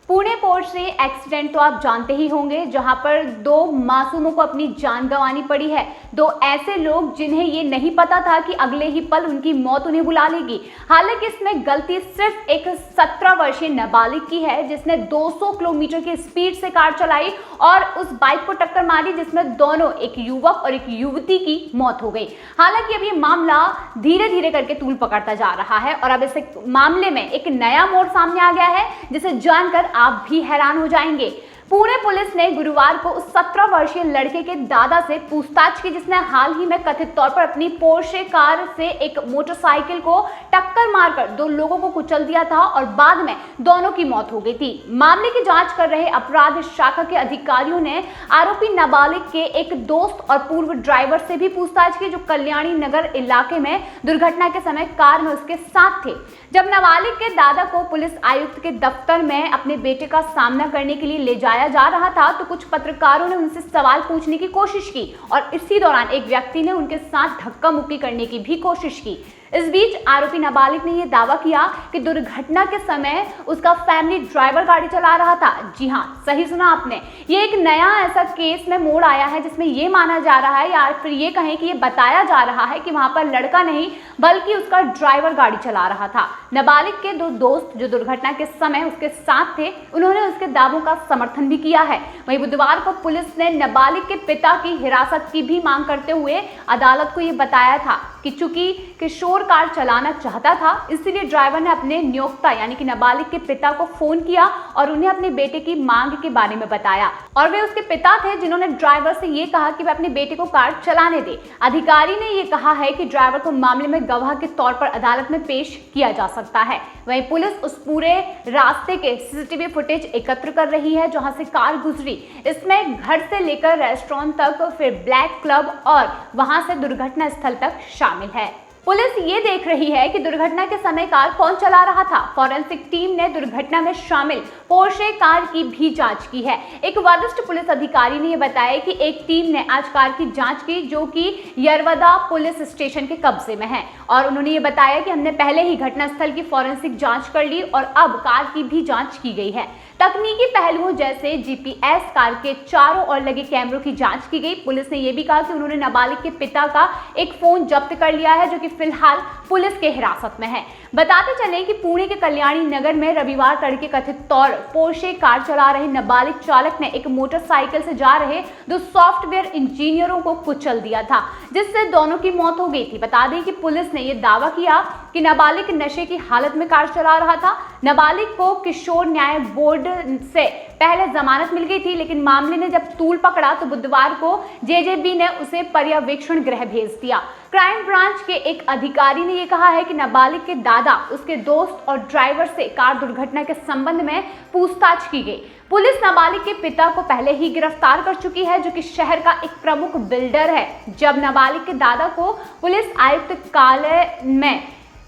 Pune port से accident तो आप जानते ही होंगे, जहां पर दो मासूमों को अपनी जान गंवानी पड़ी है। दो ऐसे लोग जिन्हें ये नहीं पता था कि अगले ही पल उनकी मौत उन्हें बुला लेगी। हालांकि इसमें गलती सिर्फ एक 17 वर्षीय नाबालिग की है, जिसने 200 किलोमीटर की स्पीड से कार चलाई और उस बाइक को टक्कर मारी, जिसमें दोनों, एक युवक और एक युवती की मौत हो गई। हालांकि अब ये मामला धीरे धीरे करके तूल पकड़ता जा रहा है और अब इस मामले में एक नया मोड़ सामने आ गया है, जिसे जानकर आप भी हैरान हो जाएंगे। पुणे पुलिस ने गुरुवार को उस 17 वर्षीय लड़के के दादा से पूछताछ की, जिसने हाल ही में कथित तौर पर अपनी पोर्शे कार से एक मोटरसाइकिल को टक्कर मारकर दो लोगों को कुचल दिया था और बाद में दोनों की मौत हो गई थी। मामले की जांच कर रहे अपराध शाखा के अधिकारियों ने आरोपी नाबालिग के एक दोस्त और पूर्व ड्राइवर से भी पूछताछ की, जो कल्याणी नगर इलाके में दुर्घटना के समय कार में उसके साथ थे। जब नाबालिग के दादा को पुलिस आयुक्त के दफ्तर में अपने बेटे का सामना करने के लिए ले जाया जा रहा था, तो कुछ पत्रकारों ने उनसे सवाल पूछने की कोशिश की और इसी दौरान एक व्यक्ति ने उनके साथ धक्का मुक्की करने की भी कोशिश की। इस बीच आरोपी नाबालिग ने यह दावा किया कि दुर्घटना के समय उसका फैमिली ड्राइवर गाड़ी चला रहा था। जी हां, सही सुना आपने। ये एक नया ऐसा केस में मोड़ आया है, जिसमें यह माना जा रहा है या फिर ये कहें कि ये बताया जा रहा है कि वहां पर लड़का नहीं बल्कि उसका ड्राइवर गाड़ी चला रहा था। नाबालिग के दो दोस्त जो दुर्घटना के समय उसके साथ थे, उन्होंने उसके दावों का समर्थन भी किया है। वहीं बुधवार को पुलिस ने नाबालिग के पिता की हिरासत की भी मांग करते हुए अदालत को यह बताया था कि चूंकि किशोर कार चलाना चाहता था, इसलिए ड्राइवर ने अपने नियोक्ता यानी कि नाबालिग के पिता को फोन किया और उन्हें अपने बेटे की मांग के बारे में बताया और वे उसके पिता थे जिन्होंने ड्राइवर से ये कहा कि वे अपने बेटे को कार चलाने दे। अधिकारी ने यह कहा है कि ड्राइवर को मामले में गवाह के तौर पर अदालत में पेश किया जा सकता है। वहीं पुलिस उस पूरे रास्ते के सीसीटीवी फुटेज एकत्र कर रही है जहां से कार गुजरी। इसमें घर से लेकर रेस्टोरेंट तक, फिर ब्लैक क्लब और वहां से दुर्घटना स्थल तक शामिल है। पुलिस ये देख रही है कि दुर्घटना के समय कार कौन चला रहा था। फॉरेंसिक टीम ने दुर्घटना में शामिल पोर्शे कार की भी जांच की है। एक वरिष्ठ पुलिस अधिकारी ने यह बताया कि एक टीम ने आज कार की जांच की, जो कि यरवदा पुलिस स्टेशन के कब्जे में है और उन्होंने ये बताया कि हमने पहले ही घटनास्थल की फॉरेंसिक जांच कर ली और अब कार की भी जांच की गई है। तकनीकी पहलुओं जैसे जीपीएस, कार के चारों ओर लगे कैमरों की जांच की गई। पुलिस ने यह भी कहा कि उन्होंने नाबालिग के पिता का एक फोन जब्त कर लिया है, जो कि फिलहाल पुलिस के हिरासत में है। बताते चले कि पुणे के कल्याणी नगर में रविवार तड़के कथित तौर पोर्शे कार चला रहे नाबालिग चालक ने एक मोटरसाइकिल से जा रहे दो सॉफ्टवेयर इंजीनियरों को कुचल दिया था, जिससे दोनों की मौत हो गई थी। बता दें कि पुलिस ने यह दावा किया कि नाबालिग नशे की हालत में कार चला रहा था। नाबालिग को किशोर न्याय बोर्ड से पहले जमानत मिल गई थी, लेकिन मामले ने जब तूल पकड़ा तो बुधवार को जेजेबी ने उसे पर्यवेक्षण गृह भेज दिया। क्राइम ब्रांच के एक अधिकारी ने यह कहा है कि नाबालिग के दादा, उसके दोस्त और ड्राइवर से कार दुर्घटना के संबंध में पूछताछ की गई। पुलिस नाबालिग के पिता को पहले ही गिरफ्तार कर चुकी है, जो कि शहर का एक प्रमुख बिल्डर है। जब नाबालिग के दादा को पुलिस आयुक्त कार्यालय में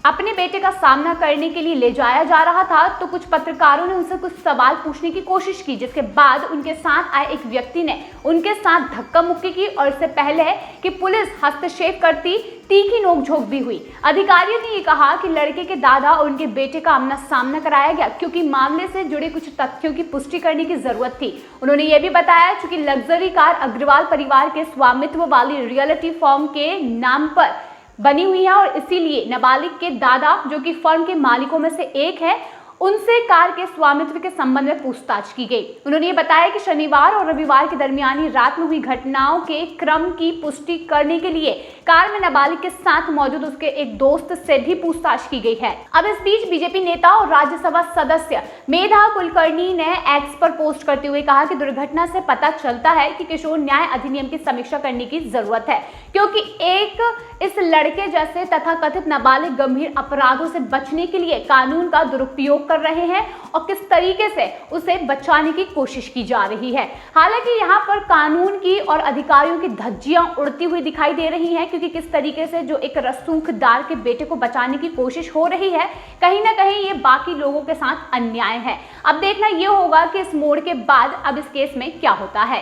अपने बेटे का सामना करने के लिए ले जाया जा रहा था, तो कुछ पत्रकारों ने उनसे कुछ सवाल पूछने की कोशिश की, जिसके बाद उनके साथ आए एक व्यक्ति ने उनके साथ धक्का मुक्की की और इससे पहले कि पुलिस हस्तक्षेप करती, तीखी नोकझोंक भी हुई। अधिकारियों ने यह कहा कि लड़के के दादा और उनके बेटे का आमना सामना कराया गया, क्योंकि मामले से जुड़े कुछ तथ्यों की पुष्टि करने की जरूरत थी। उन्होंने यह भी बताया कि लग्जरी कार अग्रवाल परिवार के स्वामित्व वाली रियल्टी फर्म के नाम पर बनी हुई है और इसीलिए नाबालिग के दादा, जो कि फर्म के मालिकों में से एक है, उनसे कार के स्वामित्व के संबंध में पूछताछ की गई। उन्होंने ये बताया कि शनिवार और रविवार की दरमियानी रात में हुई घटनाओं के क्रम की पुष्टि करने के लिए कार में नाबालिग के साथ मौजूद उसके एक दोस्त से भी पूछताछ की गई है। अब इस बीच बीजेपी नेता और राज्यसभा सदस्य मेधा कुलकर्णी ने एक्स पर पोस्ट करते हुए कहा कि दुर्घटना से पता चलता है कि किशोर न्याय अधिनियम की समीक्षा करने की जरूरत है, क्योंकि एक इस लड़के जैसे तथा कथित नाबालिग गंभीर अपराधों से बचने के लिए कानून का दुरुपयोग कर रहे हैं और किस तरीके से उसे बचाने की कोशिश की जा रही है। हालांकि यहाँ पर कानून की और अधिकारियों की धज्जियां उड़ती हुई दिखाई दे रही हैं, क्योंकि किस तरीके से जो एक रसूखदार के बेटे को बचाने की कोशिश हो रही है, कहीं ना कहीं ये बाकी लोगों के साथ अन्याय है। अब देखना ये होगा कि इस मोड़ के बाद अब इस केस में क्या होता है।